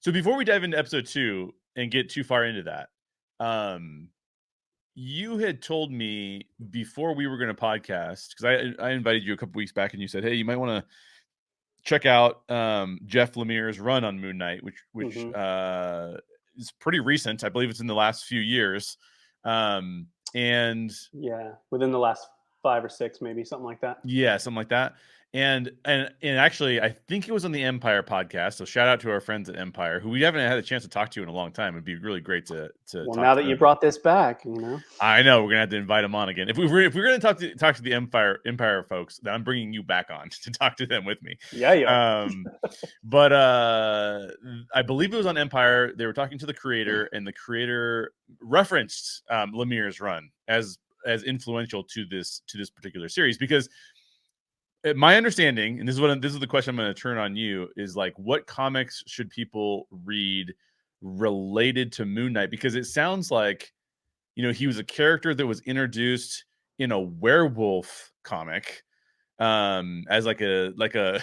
So before we dive into episode 2 and get too far into that, um, you had told me before we were going to podcast, because I invited you a couple weeks back, and you said, "Hey, you might want to check out Jeff Lemire's run on Moon Knight, which Mhm. is pretty recent. I believe it's in the last few years." And Yeah, within the last 5 or 6, maybe, something like that. yeah, something like that. And actually, I think it was on the Empire podcast. So shout out to our friends at Empire, who we haven't had a chance to talk to in a long time. It'd be really great to Well, talk now to that you them. brought this back, you know? I know we're gonna have to invite them on again. If we're gonna talk to the Empire folks, then I'm bringing you back on to talk to them with me. Yeah, you are. But I believe it was on Empire. They were talking to the creator, and the creator referenced Lemire's run as influential to this particular series, because my understanding, and this is the question I'm going to turn on you, is like, what comics should people read related to Moon Knight? Because it sounds like, he was a character that was introduced in a werewolf comic, as like a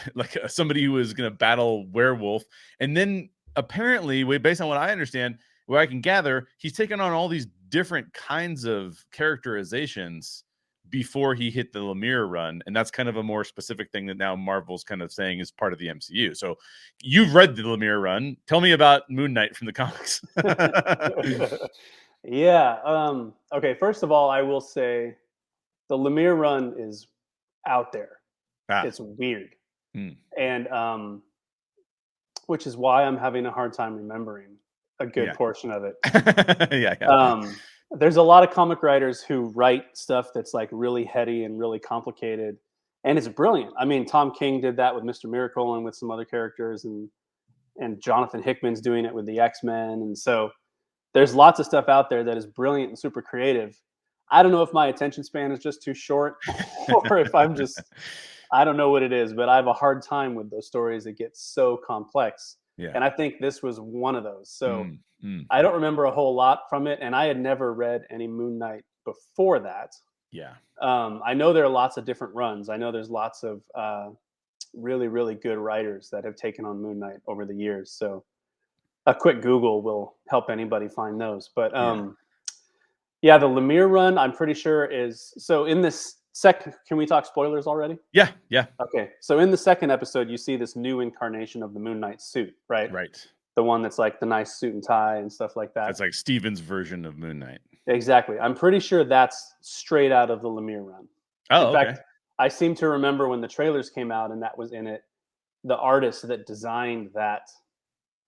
somebody who was going to battle werewolf, and then apparently, based on what I understand, where I can gather, he's taken on all these different kinds of characterizations before he hit the Lemire run, and that's kind of a more specific thing that now Marvel's kind of saying is part of the MCU. So you've read the Lemire run. Tell me about Moon Knight from the comics. Yeah, okay, first of all, I will say the Lemire run is out there. Ah. It's weird. Hmm. And, which is why I'm having a hard time remembering a good Yeah. portion of it. Yeah. There's a lot of comic writers who write stuff that's, like, really heady and really complicated, and it's brilliant. I mean, Tom King did that with Mr. Miracle and with some other characters, and Jonathan Hickman's doing it with the X-Men, and so there's lots of stuff out there that is brilliant and super creative. I don't know if my attention span is just too short or if I don't know what it is, but I have a hard time with those stories that get so complex. Yeah. And I think this was one of those. So Mm. I don't remember a whole lot from it, and I had never read any Moon Knight before that. Yeah. I know there are lots of different runs. I know there's lots of really, really good writers that have taken on Moon Knight over the years. So a quick Google will help anybody find those. But Yeah. yeah, the Lemire run, I'm pretty sure is so in this second. Can we talk spoilers already? Yeah. Yeah. Okay, so in the second episode, you see this new incarnation of the Moon Knight suit, right? Right. The one that's like the nice suit and tie and stuff like that. That's like Steven's version of Moon Knight. Exactly. I'm pretty sure that's straight out of the Lemire run. Oh, In okay. fact, I seem to remember when the trailers came out and that was in it, the artist that designed that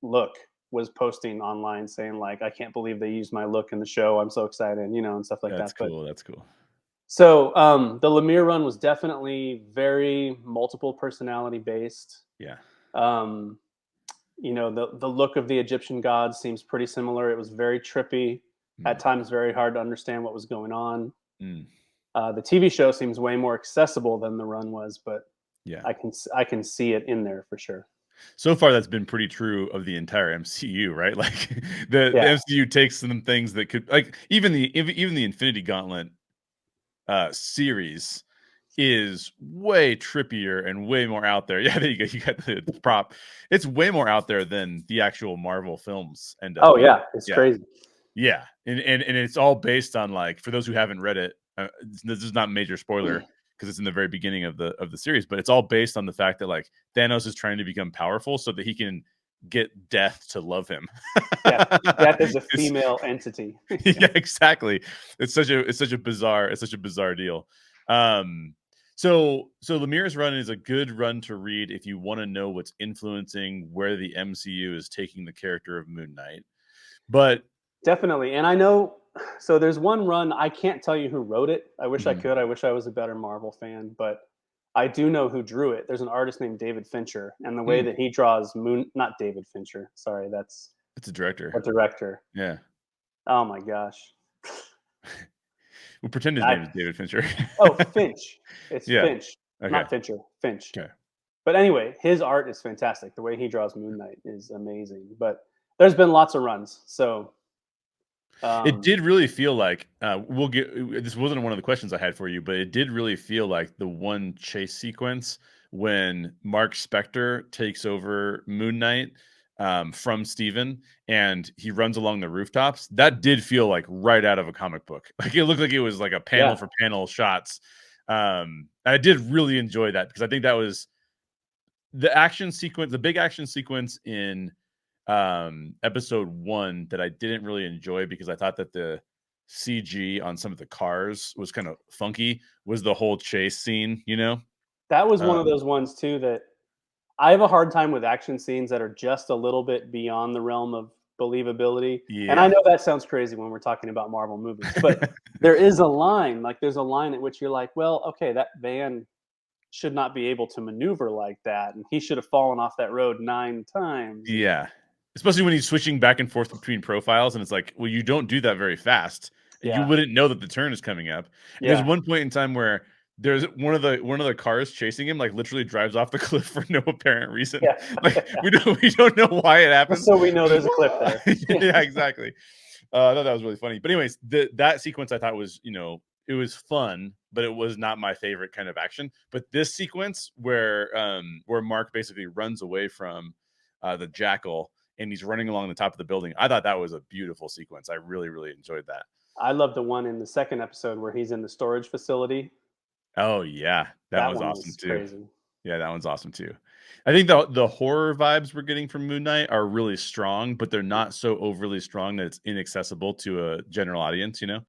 look was posting online saying like, "I can't believe they used my look in the show. I'm so excited," and stuff like That's that. But cool. That's cool. so the Lemire run was definitely very multiple personality based. Yeah. The look of the Egyptian gods seems pretty similar. It was very trippy, at times very hard to understand what was going on. Mm. The TV show seems way more accessible than the run was, but Yeah. I can see it in there for sure. So far, that's been pretty true of the entire MCU, right? Like the Yeah. MCU takes some things that could, like, even the Infinity Gauntlet series is way trippier and way more out there. Yeah, there you go. You got the prop. It's way more out there than the actual Marvel films end up. Oh being. yeah, it's crazy. Yeah, and it's all based on, like, for those who haven't read it, this is not a major spoiler because it's in the very beginning of the series, but it's all based on the fact that, like, Thanos is trying to become powerful so that he can get Death to love him. Yeah, Death is a female entity. Yeah, exactly. It's such a bizarre deal. So Lemire's run is a good run to read if you want to know what's influencing where the MCU is taking the character of Moon Knight. But definitely, and I know. So there's one run, I can't tell you who wrote it. I wish I could. I wish I was a better Marvel fan, but I do know who drew it. There's an artist named David Fincher, and the way that he draws not David Fincher. Sorry, it's a director. A director. Yeah. Oh my gosh. We'll pretend his name is David Fincher. Oh, Finch. It's Finch, okay. Not Fincher. Finch. Okay. But anyway, his art is fantastic. The way he draws Moon Knight is amazing. But there's been lots of runs, so. It did really feel like this wasn't one of the questions I had for you, but it did really feel like the one chase sequence when Mark Spector takes over Moon Knight from Steven, and he runs along the rooftops. That did feel like right out of a comic book. Like it looked like it was like a panel for panel shots. I did really enjoy that because I think that was the action sequence, the big action sequence in episode 1 that I didn't really enjoy because I thought that the CG on some of the cars was kind of funky, was the whole chase scene, you know? That was one of those ones too that I have a hard time with action scenes that are just a little bit beyond the realm of believability. And I Yeah. know that sounds crazy when we're talking about Marvel movies, but there is a line, like there's a line at which you're like, well, okay, that van should not be able to maneuver like that, and he should have fallen off that road 9 times. And Yeah. Especially when he's switching back and forth between profiles, and it's like, well, you don't do that very fast. You yeah, wouldn't know that the turn is coming up. And there's yeah, one point in time where there's one of the cars chasing him, like literally drives off the cliff for no apparent reason. yeah. Like we don't know why it Just happens. so we know there's a cliff there. Yeah, exactly. I thought that was really funny. But anyways, that sequence I thought was, it was fun, but it was not my favorite kind of action. But this sequence where Mark basically runs away from the jackal and he's running along the top of the building, I thought that was a beautiful sequence. I really, really enjoyed that. I love the one in the second episode where he's in the storage facility. Oh yeah, that That was one awesome was too. crazy. Yeah, that one's awesome too. I think the horror vibes we're getting from Moon Knight are really strong, but they're not so overly strong that it's inaccessible to a general audience, you know?